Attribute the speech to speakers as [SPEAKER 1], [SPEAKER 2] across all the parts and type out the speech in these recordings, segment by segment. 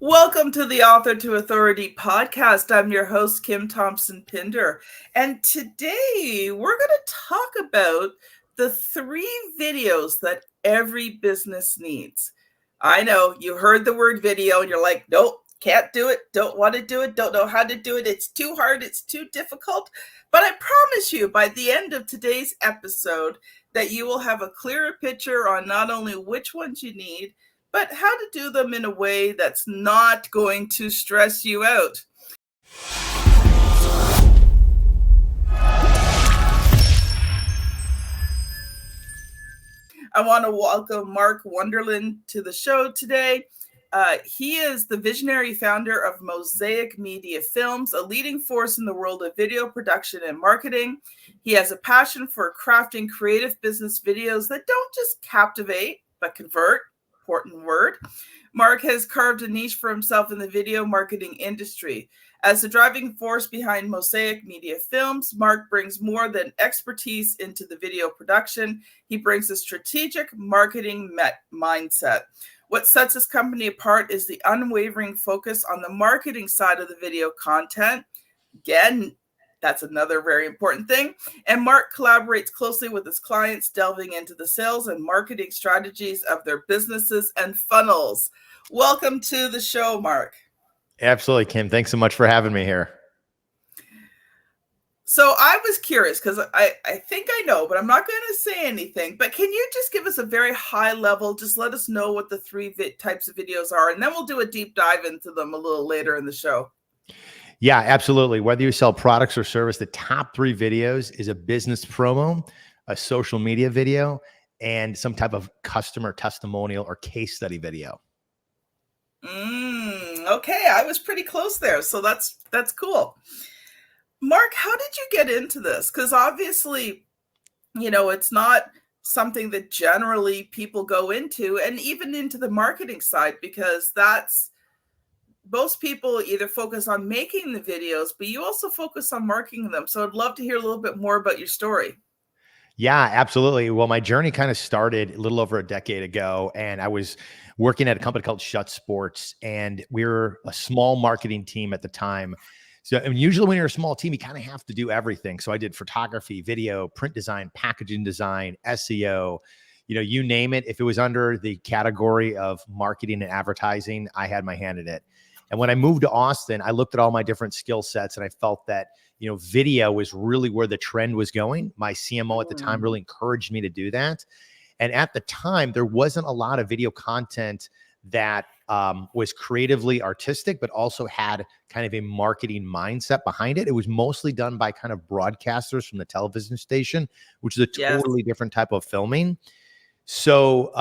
[SPEAKER 1] Welcome to the Author to Authority podcast. I'm your host, Kim Thompson Pinder. And today we're going to talk about the 3 videos that every business needs. I know you heard the word video and you're like, nope, can't do it, don't want to do it, don't know how to do it. It's too hard, it's too difficult. But I promise you, by the end of today's episode, that you will have a clearer picture on not only which ones you need, but how to do them in a way that's not going to stress you out. I want to welcome Mark Wonderlin to the show today. He is the visionary founder of Mosaic Media Films, a leading force in the world of video production and marketing. He has a passion for crafting creative business videos that don't just captivate, but convert. Important word. Mark has carved a niche for himself in the video marketing industry. As the driving force behind Mosaic Media Films, Mark brings more than expertise into the video production. He brings a strategic marketing mindset. What sets his company apart is the unwavering focus on the marketing side of the video content. Again, that's another very important thing. And Mark collaborates closely with his clients, delving into the sales and marketing strategies of their businesses and funnels. Welcome to the show, Mark.
[SPEAKER 2] Absolutely, Kim. Thanks so much for having me here.
[SPEAKER 1] So I was curious because I think I know, but I'm not going to say anything. But can you just give us a very high level, just let us know what the 3 types of videos are, and then we'll do a deep dive into them a little later in the show.
[SPEAKER 2] Yeah, absolutely. Whether you sell products or service, the top 3 videos is a business promo, a social media video, and some type of customer testimonial or case study video.
[SPEAKER 1] Okay, I was pretty close there. So that's cool. Mark, how did you get into this? Because obviously, it's not something that generally people go into, and even into the marketing side, because most people either focus on making the videos, but you also focus on marketing them. So I'd love to hear a little bit more about your story.
[SPEAKER 2] Yeah, absolutely. Well, my journey kind of started a little over a decade ago, and I was working at a company called Shut Sports, and we were a small marketing team at the time. So usually when you're a small team, you kind of have to do everything. So I did photography, video, print design, packaging design, SEO, you name it. If it was under the category of marketing and advertising, I had my hand in it. And when I moved to Austin, I looked at all my different skill sets and I felt that, video was really where the trend was going. My CMO at the time really encouraged me to do that. And at the time, there wasn't a lot of video content that was creatively artistic, but also had kind of a marketing mindset behind it. It was mostly done by kind of broadcasters from the television station, which is a totally different type of filming. So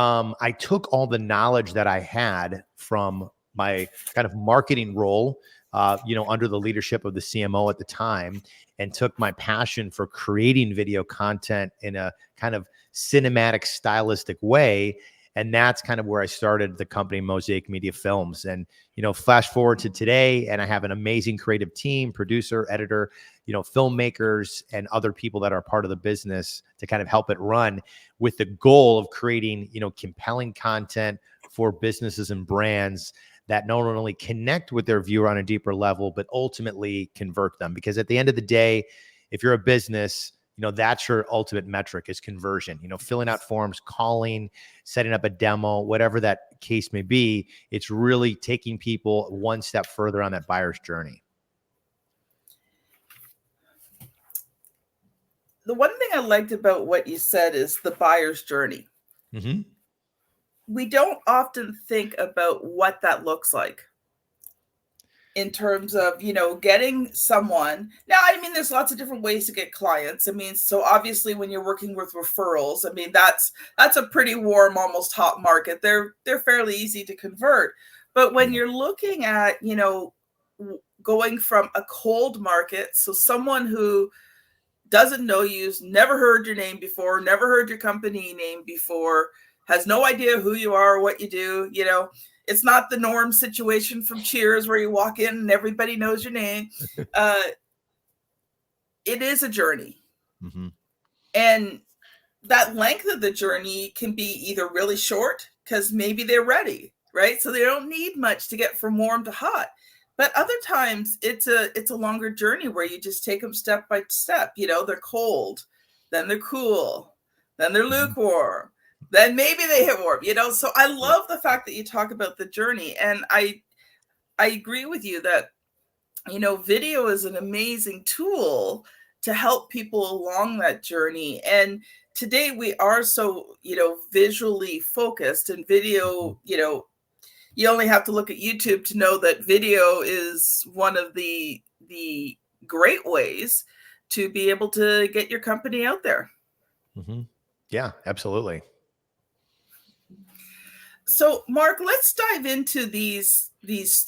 [SPEAKER 2] I took all the knowledge that I had from my kind of marketing role, under the leadership of the CMO at the time, and took my passion for creating video content in a kind of cinematic, stylistic way. And that's kind of where I started the company Mosaic Media Films. And, flash forward to today, and I have an amazing creative team, producer, editor, filmmakers, and other people that are part of the business to kind of help it run, with the goal of creating, compelling content for businesses and brands that not only connect with their viewer on a deeper level, but ultimately convert them. Because at the end of the day, if you're a business, that's your ultimate metric, is conversion. Filling out forms, calling, setting up a demo, whatever that case may be. It's really taking people one step further on that buyer's journey.
[SPEAKER 1] The one thing I liked about what you said is the buyer's journey.
[SPEAKER 2] Mm-hmm.
[SPEAKER 1] We don't often think about what that looks like in terms of, getting someone. Now, there's lots of different ways to get clients. So obviously when you're working with referrals, that's a pretty warm, almost hot market. They're fairly easy to convert. But when you're looking at, going from a cold market, so someone who doesn't know you, never heard your name before, never heard your company name before, has no idea who you are or what you do, it's not the Norm situation from Cheers where you walk in and everybody knows your name. It is a journey. Mm-hmm. And that length of the journey can be either really short because maybe they're ready. right? So they don't need much to get from warm to hot. But other times it's a longer journey where you just take them step by step. They're cold, then they're cool, then they're
[SPEAKER 2] Mhm.
[SPEAKER 1] lukewarm, then maybe they hit warm. So I
[SPEAKER 2] Yeah.
[SPEAKER 1] love the fact that you talk about the journey, and I agree with you that video is an amazing tool to help people along that journey. And today we are so visually focused, and
[SPEAKER 2] Mhm.
[SPEAKER 1] video, you only have to look at YouTube to know that video is one of the great ways to be able to get your company out there.
[SPEAKER 2] Mhm. Yeah, absolutely.
[SPEAKER 1] So, Mark, let's dive into these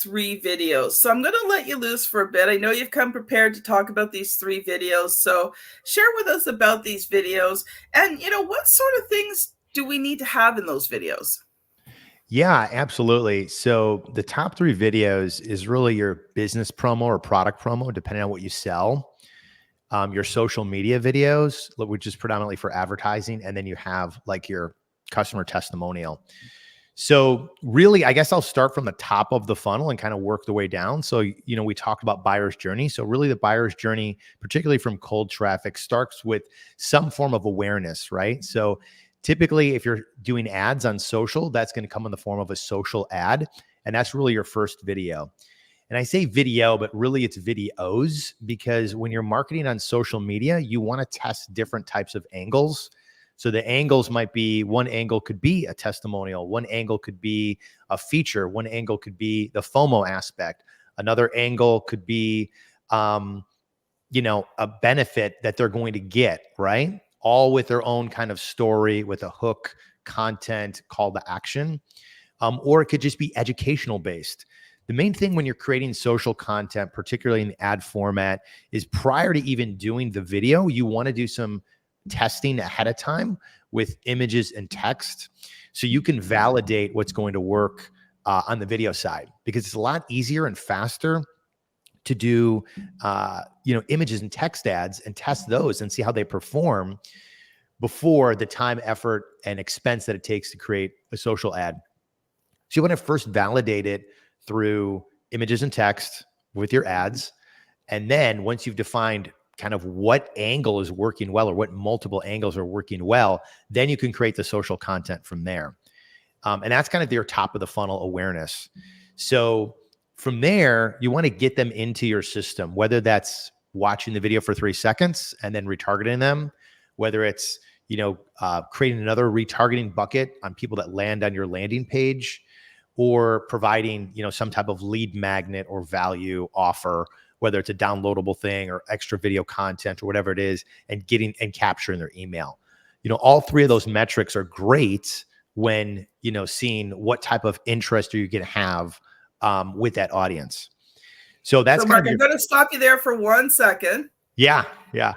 [SPEAKER 1] three videos. So I'm going to let you loose for a bit. I know you've come prepared to talk about these three videos. So share with us about these videos, and what sort of things do we need to have in those videos?
[SPEAKER 2] Yeah, absolutely. So the top three videos is really your business promo or product promo, depending on what you sell. Your social media videos, which is predominantly for advertising, and then you have like your customer testimonial. So really, I guess I'll start from the top of the funnel and kind of work the way down. So, we talked about buyer's journey. So really the buyer's journey, particularly from cold traffic, starts with some form of awareness, right? So typically if you're doing ads on social, that's going to come in the form of a social ad. And that's really your first video. And I say video, but really it's videos, because when you're marketing on social media, you want to test different types of angles. So the angles might be, one angle could be a testimonial, one angle could be a feature, one angle could be the FOMO aspect, another angle could be, a benefit that they're going to get, right? All with their own kind of story, with a hook, content, call to action. Or it could just be educational based. The main thing when you're creating social content, particularly in the ad format, is prior to even doing the video, you want to do some testing ahead of time with images and text so you can validate what's going to work on the video side, because it's a lot easier and faster to do images and text ads and test those and see how they perform before the time, effort, and expense that it takes to create a social ad. So you want to first validate it through images and text with your ads. And then once you've defined kind of what angle is working well or what multiple angles are working well, then you can create the social content from there. And that's kind of your top of the funnel awareness. So from there, you want to get them into your system, whether that's watching the video for 3 seconds and then retargeting them, whether it's, creating another retargeting bucket on people that land on your landing page, or providing, some type of lead magnet or value offer, whether it's a downloadable thing or extra video content or whatever it is, and getting and capturing their email. All three of those metrics are great when, seeing what type of interest are you going to have with that audience. So that's
[SPEAKER 1] So,
[SPEAKER 2] kind
[SPEAKER 1] Mark,
[SPEAKER 2] of
[SPEAKER 1] I'm
[SPEAKER 2] your,
[SPEAKER 1] going to stop you there for 1 second,
[SPEAKER 2] yeah, yeah.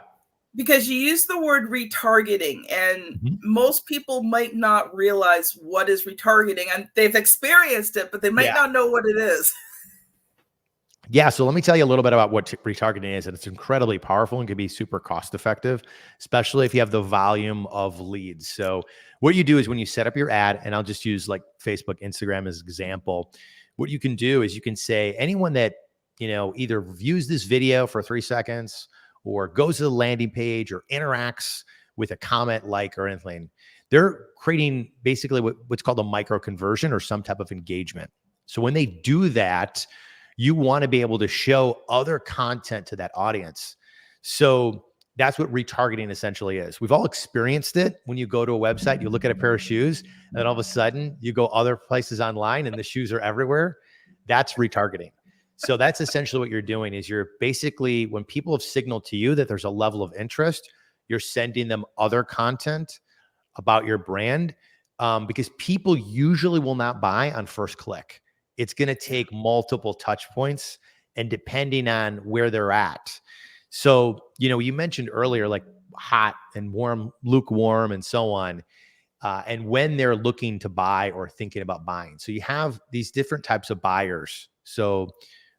[SPEAKER 1] because you use the word retargeting, and
[SPEAKER 2] Mhm.
[SPEAKER 1] most people might not realize what is retargeting, and they've experienced it, but they might
[SPEAKER 2] Yeah.
[SPEAKER 1] not know what it is.
[SPEAKER 2] Yeah. So let me tell you a little bit about what retargeting is. And it's incredibly powerful and can be super cost effective, especially if you have the volume of leads. So what you do is when you set up your ad, and I'll just use like Facebook, Instagram as an example, what you can do is you can say anyone that, either views this video for 3 seconds or goes to the landing page or interacts with a comment, like, or anything, they're creating basically what's called a micro conversion or some type of engagement. So when they do that, you want to be able to show other content to that audience. So that's what retargeting essentially is. We've all experienced it. When you go to a website, you look at a pair of shoes, and then all of a sudden you go other places online and the shoes are everywhere. That's retargeting. So that's essentially what you're doing, is you're basically, when people have signaled to you that there's a level of interest, you're sending them other content about your brand, because people usually will not buy on first click. It's going to take multiple touch points, and depending on where they're at. So, you mentioned earlier, like hot and warm, lukewarm, and so on. And when they're looking to buy or thinking about buying. So you have these different types of buyers. So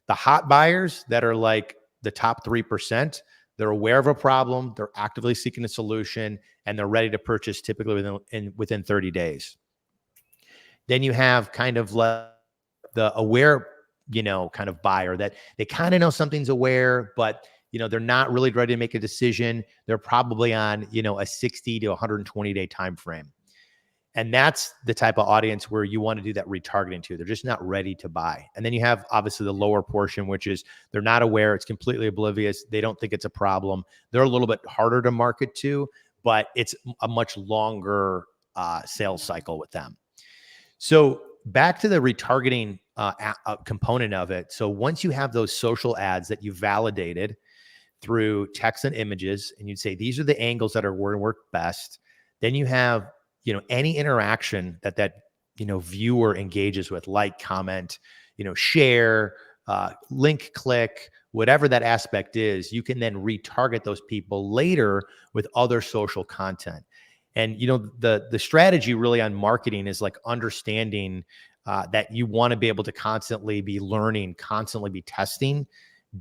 [SPEAKER 2] the hot buyers that are like the top 3%, they're aware of a problem, they're actively seeking a solution, and they're ready to purchase typically within 30 days. Then you have kind of like the aware, kind of buyer that they kind of know something's aware, but they're not really ready to make a decision. They're probably on, a 60 to 120 day time frame. And that's the type of audience where you want to do that retargeting to. They're just not ready to buy. And then you have obviously the lower portion, which is they're not aware. It's completely oblivious. They don't think it's a problem. They're a little bit harder to market to, but it's a much longer sales cycle with them. So back to the retargeting component of it. So once you have those social ads that you validated through text and images, and you'd say, these are the angles that are going to work best. Then you have, any interaction that viewer engages with, like, comment, share, link click, whatever that aspect is, you can then retarget those people later with other social content. And, the strategy really on marketing is like understanding that you want to be able to constantly be learning, constantly be testing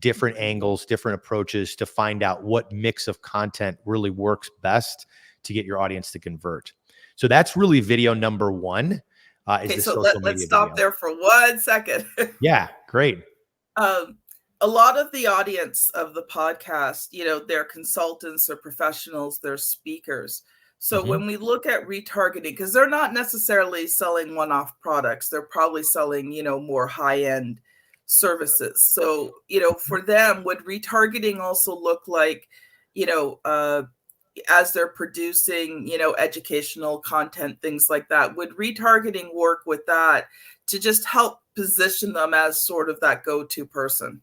[SPEAKER 2] different angles, different approaches to find out what mix of content really works best to get your audience to convert. So that's really video number one.
[SPEAKER 1] Okay, so let's stop
[SPEAKER 2] video.
[SPEAKER 1] there for 1 second.
[SPEAKER 2] Yeah, great.
[SPEAKER 1] A lot of the audience of the podcast, they're consultants or professionals, they're speakers. So when we look at retargeting, because they're not necessarily selling one-off products, they're probably selling, more high-end services. So, for them, would retargeting also look like, as they're producing, educational content, things like that? Would retargeting work with that to just help position them as sort of that go-to person?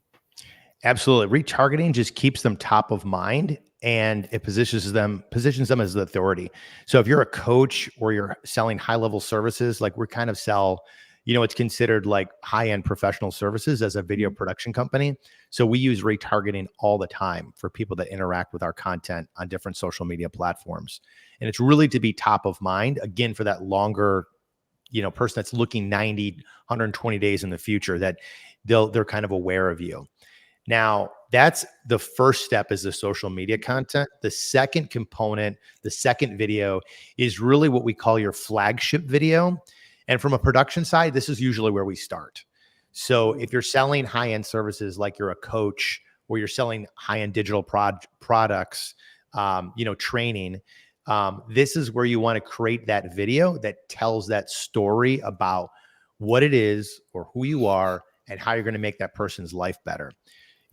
[SPEAKER 2] Absolutely. Retargeting just keeps them top of mind, and it positions them as the authority. So if you're a coach or you're selling high-level services, like we kind of sell, it's considered like high-end professional services as a video production company. So we use retargeting all the time for people that interact with our content on different social media platforms. And it's really to be top of mind, again, for that longer, person that's looking 90, 120 days in the future, that they're kind of aware of you. Now, that's the first step, is the social media content. The second component, the second video, is really what we call your flagship video. And from a production side, this is usually where we start. So if you're selling high-end services, like you're a coach, or you're selling high-end digital products, training, this is where you want to create that video that tells that story about what it is or who you are and how you're going to make that person's life better.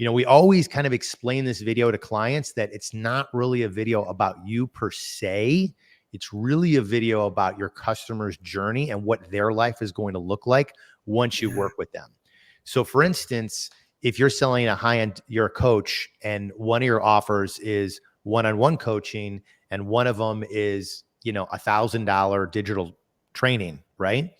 [SPEAKER 2] We always kind of explain this video to clients that it's not really a video about you per se. It's really a video about your customer's journey and what their life is going to look like once you work with them. So for instance, if you're selling you're a coach, and one of your offers is one-on-one coaching, and one of them is, $1,000 digital training, right?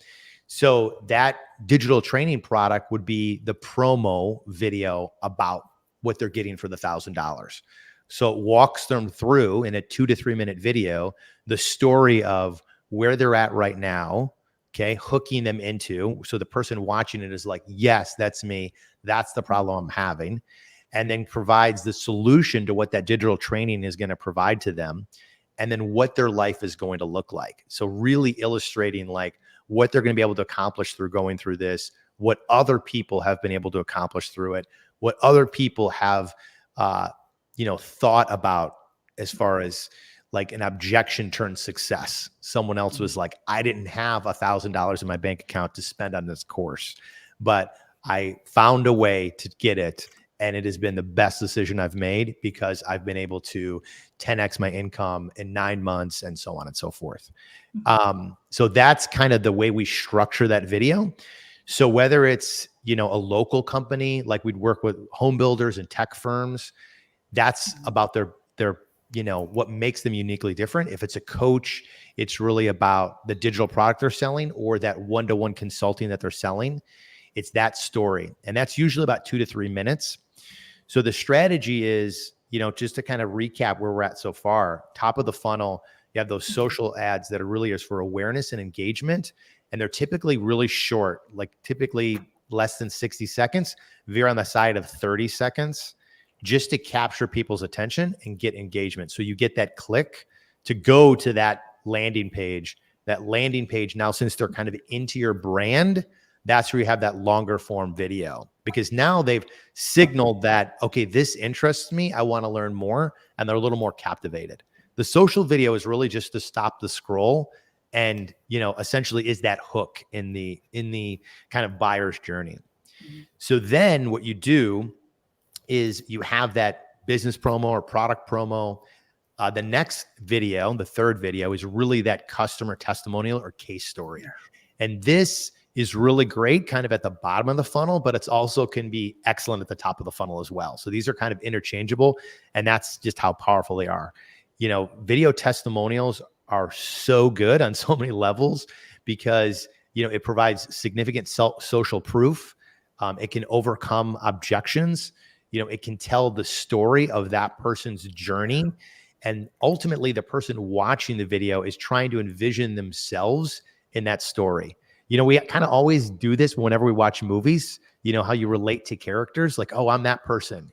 [SPEAKER 2] So that digital training product would be the promo video about what they're getting for the $1,000. So it walks them through, in a 2 to 3 minute video, the story of where they're at right now, okay, hooking them into, so the person watching it is like, yes, that's me. That's the problem I'm having. And then provides the solution to what that digital training is going to provide to them, and then what their life is going to look like. So really illustrating like what they're going to be able to accomplish through going through this, what other people have been able to accomplish through it, what other people have, thought about as far as like an objection turned success. Someone else was like, I didn't have $1,000 in my bank account to spend on this course, but I found a way to get it. And it has been the best decision I've made, because I've been able to 10x my income in 9 months, and so on and so forth. So that's kind of the way we structure that video. So whether it's, a local company, like we'd work with home builders and tech firms, that's about their, what makes them uniquely different. If it's a coach, it's really about the digital product they're selling, or that one-to-one consulting that they're selling. It's that story. And that's usually about 2 to 3 minutes. So the strategy is, just to kind of recap where we're at so far, top of the funnel, you have those social ads that are really is for awareness and engagement. And they're typically really short, like typically less than 60 seconds, veer on the side of 30 seconds, just to capture people's attention and get engagement. So you get that click to go to that landing page that landing page. Now, since they're kind of into your brand, that's where you have that longer form video, because now they've signaled that, okay, this interests me, I want to learn more, and they're a little more captivated. The social video is really just to stop the scroll and, essentially is that hook in the kind of buyer's journey.
[SPEAKER 1] Mhm.
[SPEAKER 2] So then what you do is you have that business promo or product promo. The next video, the third video, is really that customer testimonial or case story.
[SPEAKER 1] Yeah.
[SPEAKER 2] And this is really great kind of at the bottom of the funnel, but it's also can be excellent at the top of the funnel as well. So these are kind of interchangeable, and that's just how powerful they are. Video testimonials are so good on so many levels because, it provides significant social proof. It can overcome objections. It can tell the story of that person's journey. And ultimately, the person watching the video is trying to envision themselves in that story. We kind of always do this whenever we watch movies, how you relate to characters, like, oh, I'm that person,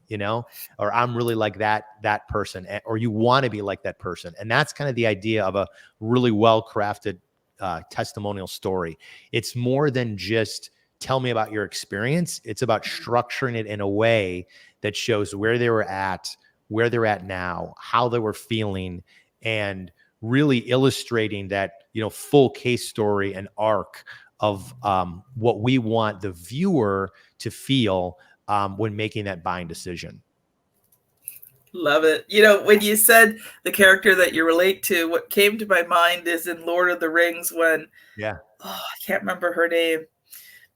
[SPEAKER 2] or I'm really like that person, or you want to be like that person. And that's kind of the idea of a really well-crafted testimonial story. It's more than just tell me about your experience. It's about structuring it in a way that shows where they were at, where they're at now, how they were feeling, and really illustrating that, full case story and arc of what we want the viewer to feel when making that buying decision.
[SPEAKER 1] Love it. When you said the character that you relate to, what came to my mind is in Lord of the Rings when,
[SPEAKER 2] Yeah.
[SPEAKER 1] I can't remember her name.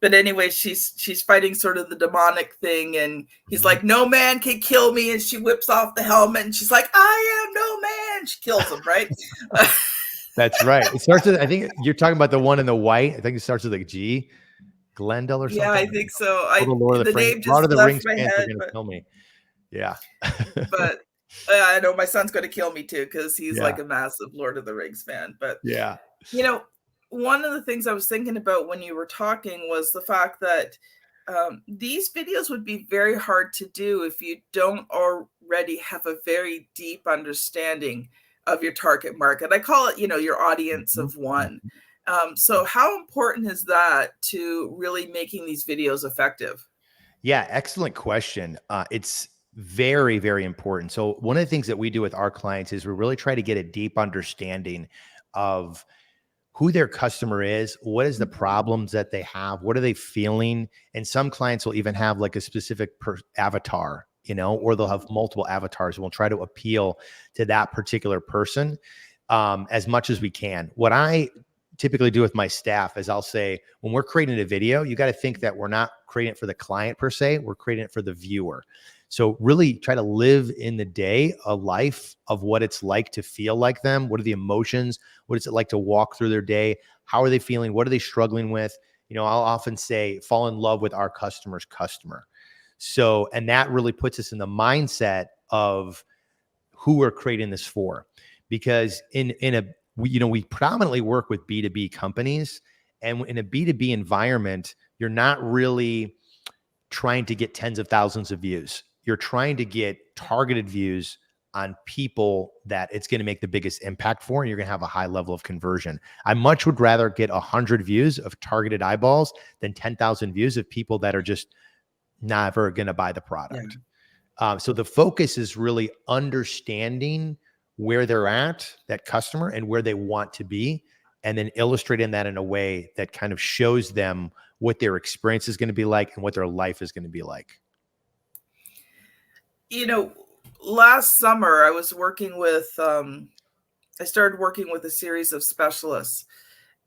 [SPEAKER 1] But anyway, she's fighting sort of the demonic thing, and he's like, no man can kill me, and she whips off the helmet, and she's like, I am no man. She kills him, right?
[SPEAKER 2] That's right. It starts with, I think you're talking about the one in the white. I think it starts with a G, Glendale or something.
[SPEAKER 1] Yeah, I think so. The name
[SPEAKER 2] Lord
[SPEAKER 1] just
[SPEAKER 2] of the
[SPEAKER 1] left
[SPEAKER 2] Rings
[SPEAKER 1] my
[SPEAKER 2] fans are
[SPEAKER 1] head,
[SPEAKER 2] going to kill me. Yeah.
[SPEAKER 1] but I know my son's going to kill me too because he's
[SPEAKER 2] Yeah.
[SPEAKER 1] like a massive Lord of the Rings fan. But
[SPEAKER 2] yeah,
[SPEAKER 1] one of the things I was thinking about when you were talking was the fact that these videos would be very hard to do if you don't already have a very deep understanding of your target market. I call it, your audience of one. So how important is that to really making these videos effective?
[SPEAKER 2] Yeah, excellent question. It's very, very important. So one of the things that we do with our clients is we really try to get a deep understanding of who their customer is, what is the problems that they have, what are they feeling, and some clients will even have like a specific avatar, or they'll have multiple avatars. We'll try to appeal to that particular person as much as we can. What I typically do with my staff is I'll say, when we're creating a video, you got to think that we're not creating it for the client per se, we're creating it for the viewer. So really try to live in the day a life of what it's like to feel like them. What are the emotions? What is it like to walk through their day? How are they feeling? What are they struggling with? I'll often say, fall in love with our customer's customer. So, and that really puts us in the mindset of who we're creating this for. Because we predominantly work with B2B companies, and in a B2B environment, you're not really trying to get tens of thousands of views. You're trying to get targeted views on people that it's going to make the biggest impact for, and you're going to have a high level of conversion. I much would rather get 100 views of targeted eyeballs than 10,000 views of people that are just never going to buy the product. So the focus is really understanding where they're at, that customer, and where they want to be, and then illustrating that in a way that kind of shows them what their experience is going to be like and what their life is going to be like.
[SPEAKER 1] Last summer I was working with, I started working with a series of specialists.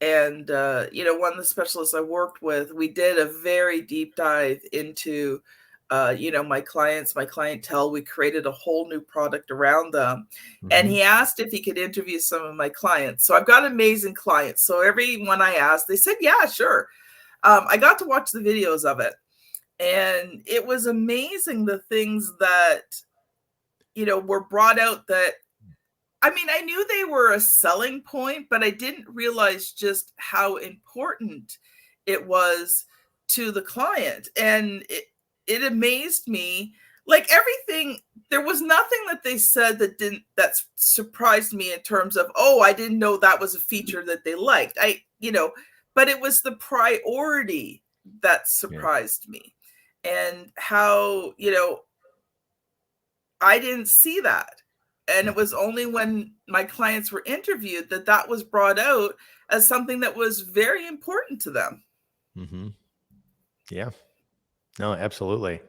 [SPEAKER 1] And, one of the specialists I worked with, we did a very deep dive into, my clientele. We created a whole new product around them. And he asked if he could interview some of my clients. So I've got amazing clients. So everyone I asked, they said, yeah, sure. I got to watch the videos of it. And it was amazing the things that, were brought out that, I knew they were a selling point, but I didn't realize just how important it was to the client. And it amazed me like everything, there was nothing that they said that surprised me in terms of, oh, I didn't know that was a feature that they liked. But it was the priority that surprised me, and how, I didn't see that. And it was only when my clients were interviewed that was brought out as something that was very important to them.
[SPEAKER 2] Mm-hmm. Yeah. No, absolutely.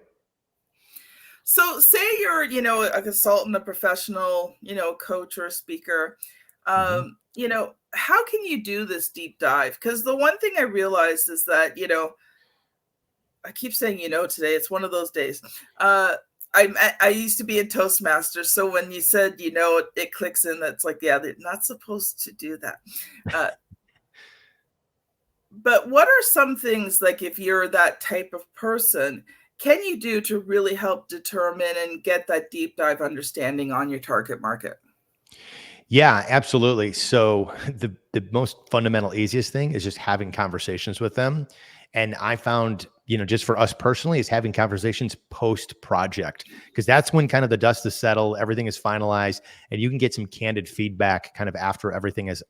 [SPEAKER 1] So say you're, a consultant, a professional, coach or a speaker.
[SPEAKER 2] Mm-hmm.
[SPEAKER 1] How can you do this deep dive? Because the one thing I realized is that, I keep saying, today, it's one of those days. I used to be in Toastmasters. So when you said, it clicks in, that's like, yeah, they're not supposed to do that. But what are some things, like if you're that type of person, can you do to really help determine and get that deep dive understanding on your target market?
[SPEAKER 2] Yeah, absolutely. So the most fundamental, easiest thing is just having conversations with them. And I found, just for us personally, is having conversations post project, because that's when kind of the dust is settled, everything is finalized, and you can get some candid feedback kind of after everything is,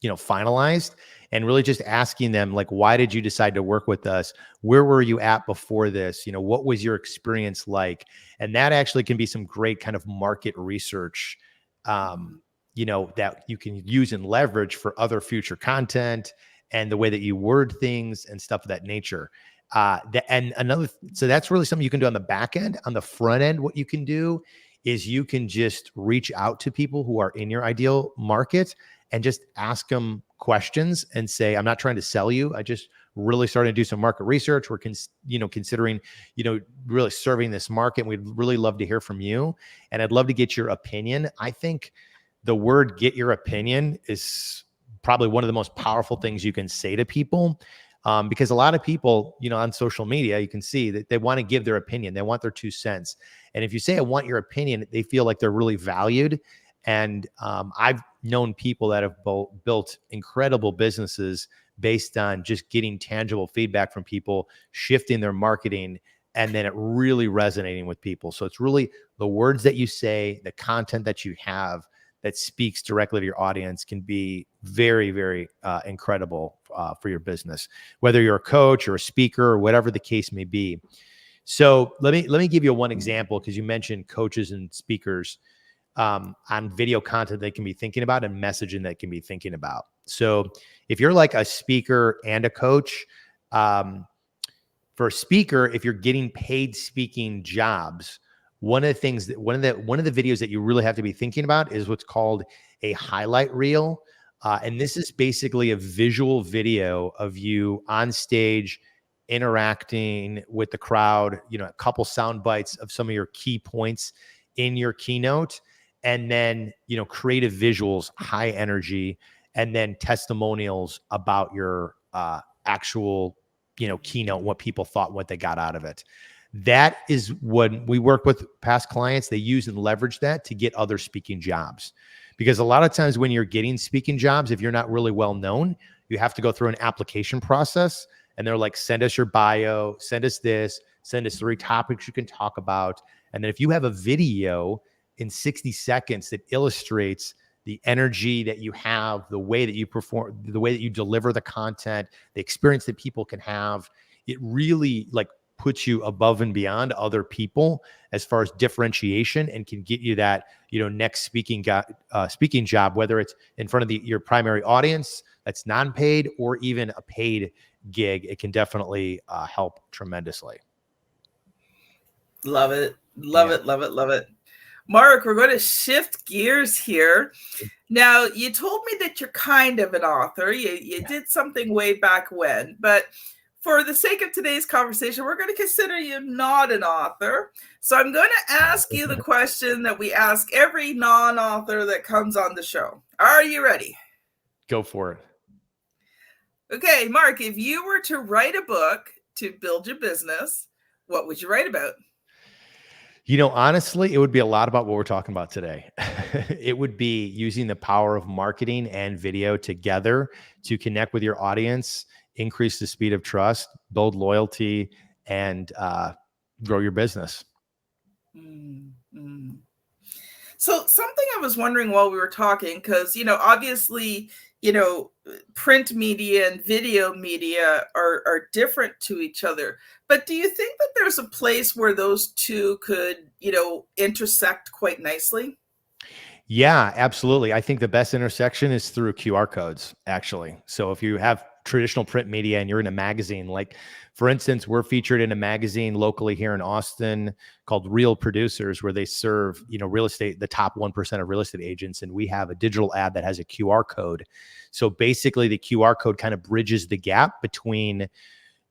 [SPEAKER 2] finalized, and really just asking them, like, why did you decide to work with us? Where were you at before this? What was your experience like? And that actually can be some great kind of market research, that you can use and leverage for other future content and the way that you word things and stuff of that nature. So that's really something you can do on the back end. On the front end, what you can do is you can just reach out to people who are in your ideal market and just ask them questions and say, I'm not trying to sell you. I just really starting to do some market research. We're considering, really serving this market. We'd really love to hear from you. And I'd love to get your opinion. I think the word "get your opinion" is probably one of the most powerful things you can say to people, because a lot of people, on social media, you can see that they want to give their opinion. They want their 2 cents. And if you say, I want your opinion, they feel like they're really valued. And I've known people that have built incredible businesses based on just getting tangible feedback from people, shifting their marketing, and then it really resonating with people. So it's really the words that you say, the content that you have that speaks directly to your audience can be very, very incredible for your business, whether you're a coach or a speaker or whatever the case may be. So let me give you one example, because you mentioned coaches and speakers on video content they can be thinking about and messaging that can be thinking about. So if you're like a speaker and a coach, for a speaker, if you're getting paid speaking jobs, one of the videos that you really have to be thinking about is what's called a highlight reel. And this is basically a visual video of you on stage interacting with the crowd, a couple sound bites of some of your key points in your keynote, and then, creative visuals, high energy, and then testimonials about your actual keynote, what people thought, what they got out of it. That is when we work with past clients, they use and leverage that to get other speaking jobs. Because a lot of times when you're getting speaking jobs, if you're not really well known, you have to go through an application process, and they're like, send us your bio, send us this, send us 3 topics you can talk about. And then if you have a video in 60 seconds that illustrates the energy that you have, the way that you perform, the way that you deliver the content, the experience that people can have, it really puts you above and beyond other people as far as differentiation, and can get you that, next speaking job, whether it's in front of your primary audience that's non-paid or even a paid gig. It can definitely help tremendously.
[SPEAKER 1] Love it. Love it. Love it. Love it. Mark, we're going to shift gears here. Now, you told me that you're kind of an author. You did something way back when, but for the sake of today's conversation, we're going to consider you not an author. So I'm going to ask you the question that we ask every non-author that comes on the show. Are you ready?
[SPEAKER 2] Go for it.
[SPEAKER 1] Okay, Mark, if you were to write a book to build your business, what would you write about?
[SPEAKER 2] Honestly, it would be a lot about what we're talking about today. It would be using the power of marketing and video together to connect with your audience, increase the speed of trust, build loyalty, and grow your business.
[SPEAKER 1] Mm, mm. So something I was wondering while we were talking, because, obviously, print media and video media are different to each other. But do you think that there's a place where those two could, intersect quite nicely?
[SPEAKER 2] Yeah, absolutely. I think the best intersection is through QR codes, actually. So if you have traditional print media and you're in a magazine, like for instance, we're featured in a magazine locally here in Austin called Real Producers, where they serve, real estate, the top 1% of real estate agents. And we have a digital ad that has a QR code. So basically the QR code kind of bridges the gap between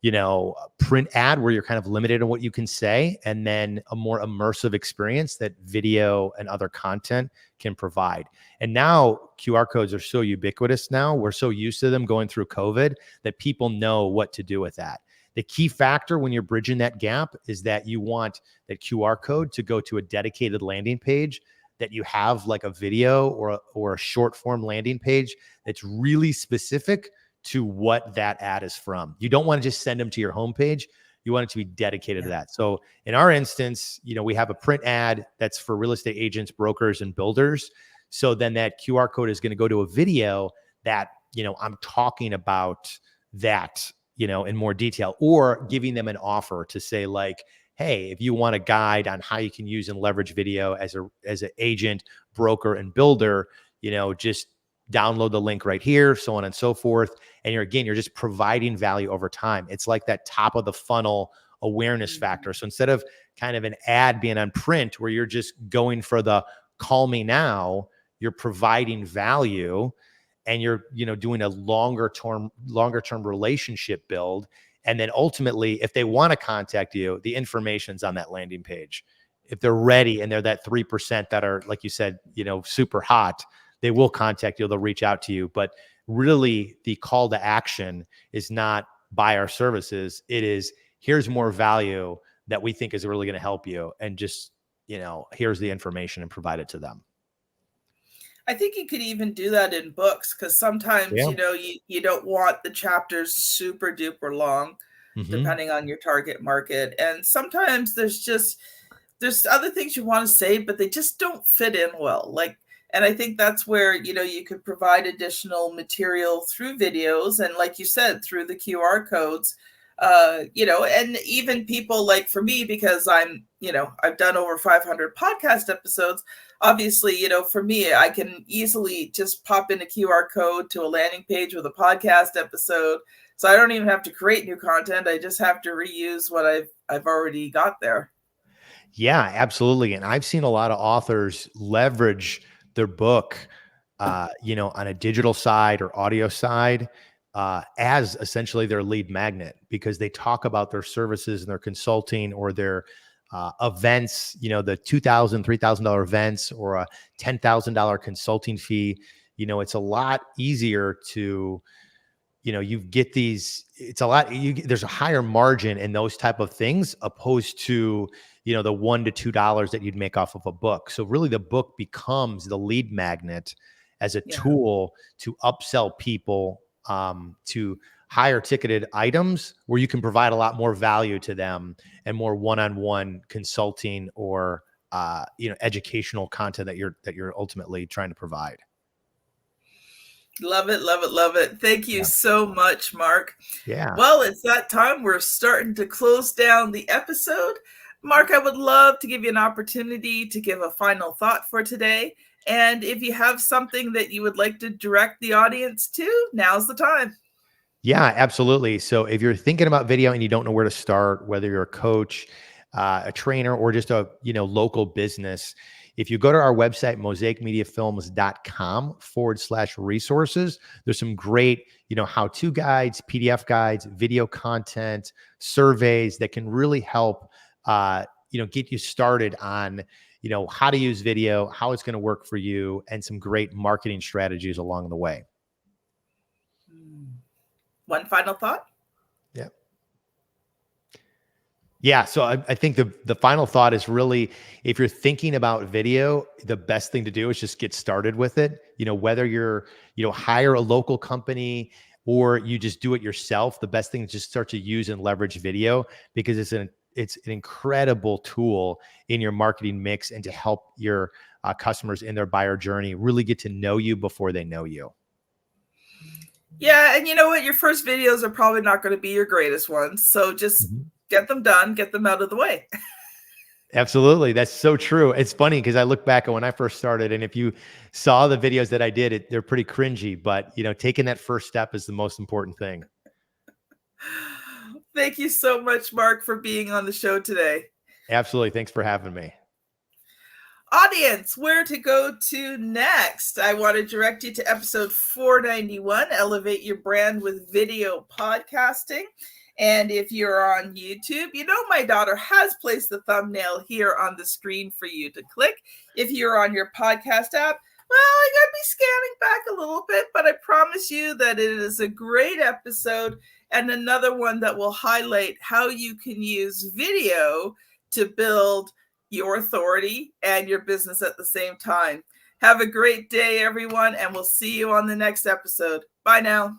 [SPEAKER 2] a print ad where you're kind of limited on what you can say, and then a more immersive experience that video and other content can provide. And now QR codes are so ubiquitous now. We're so used to them going through COVID that people know what to do with that. The key factor when you're bridging that gap is that you want that QR code to go to a dedicated landing page, that you have like a video or a short form landing page that's really specific to what that ad is from. You don't want to just send them to your homepage. You want it to be dedicated to that. So in our instance, we have a print ad that's for real estate agents, brokers, and builders. So then that QR code is going to go to a video that, I'm talking about that, in more detail, or giving them an offer to say like, hey, if you want a guide on how you can use and leverage video as an agent, broker, and builder, just download the link right here, so on and so forth. And you're just providing value over time. It's like that top of the funnel awareness factor. So instead of kind of an ad being on print where you're just going for the call me now, you're providing value, and you're, doing a longer term relationship build. And then ultimately, if they want to contact you, the information's on that landing page. If they're ready and they're that 3% that are, like you said, super hot, they will contact you. They'll reach out to you. But really, the call to action is not buy our services. It is, here's more value that we think is really going to help you. And just, here's the information, and provide it to them.
[SPEAKER 1] I think you could even do that in books, because sometimes,
[SPEAKER 2] Yeah.
[SPEAKER 1] you don't want the chapters super duper long, depending on your target market. And sometimes there's other things you want to say, but they just don't fit in well. And I think that's where, you could provide additional material through videos. And like you said, through the QR codes, and even people like for me, because I've done over 500 podcast episodes. Obviously, for me, I can easily just pop in a QR code to a landing page with a podcast episode. So I don't even have to create new content. I just have to reuse what I've already got there.
[SPEAKER 2] Yeah, absolutely. And I've seen a lot of authors leverage their book, on a digital side or audio side, as essentially their lead magnet, because they talk about their services and their consulting or their events, the $2,000, $3,000 events, or a $10,000 consulting fee. It's a lot easier to, you get these, it's a lot, there's a higher margin in those type of things, opposed to, the $1 to $2 that you'd make off of a book. So really the book becomes the lead magnet as a tool to upsell people to higher ticketed items, where you can provide a lot more value to them and more one-on-one consulting or, educational content that you're ultimately trying to provide.
[SPEAKER 1] Love it, love it, love it. Thank you
[SPEAKER 2] Yeah.
[SPEAKER 1] so much, Mark.
[SPEAKER 2] Yeah.
[SPEAKER 1] Well, it's that time. We're starting to close down the episode. Mark, I would love to give you an opportunity to give a final thought for today. And if you have something that you would like to direct the audience to, now's the time.
[SPEAKER 2] Yeah, absolutely. So if you're thinking about video and you don't know where to start, whether you're a coach, a trainer, or just a local business, if you go to our website, mosaicmediafilms.com/resources, there's some great, how-to guides, PDF guides, video content, surveys that can really help, get you started on, how to use video, how it's going to work for you, and some great marketing strategies along the way.
[SPEAKER 1] One final thought?
[SPEAKER 2] Yeah. Yeah. So I think the final thought is really, if you're thinking about video, the best thing to do is just get started with it. Whether you're, hire a local company or you just do it yourself, the best thing is just start to use and leverage video, because it's an incredible tool in your marketing mix and to help your customers in their buyer journey really get to know you before they know you.
[SPEAKER 1] Yeah, and you know what? Your first videos are probably not going to be your greatest ones. So just get them done, get them out of the way.
[SPEAKER 2] Absolutely. That's so true. It's funny because I look back at when I first started, and if you saw the videos that I did, they're pretty cringy, but taking that first step is the most important thing.
[SPEAKER 1] Thank you so much, Mark, for being on the show today.
[SPEAKER 2] Absolutely. Thanks for having me.
[SPEAKER 1] Audience, where to go to next? I want to direct you to episode 491, Elevate Your Brand with Video Podcasting. And if you're on YouTube, my daughter has placed the thumbnail here on the screen for you to click. If you're on your podcast app, well, I got to be scanning back a little bit, but I promise you that it is a great episode and another one that will highlight how you can use video to build your authority and your business at the same time. Have a great day, everyone, and we'll see you on the next episode. Bye now.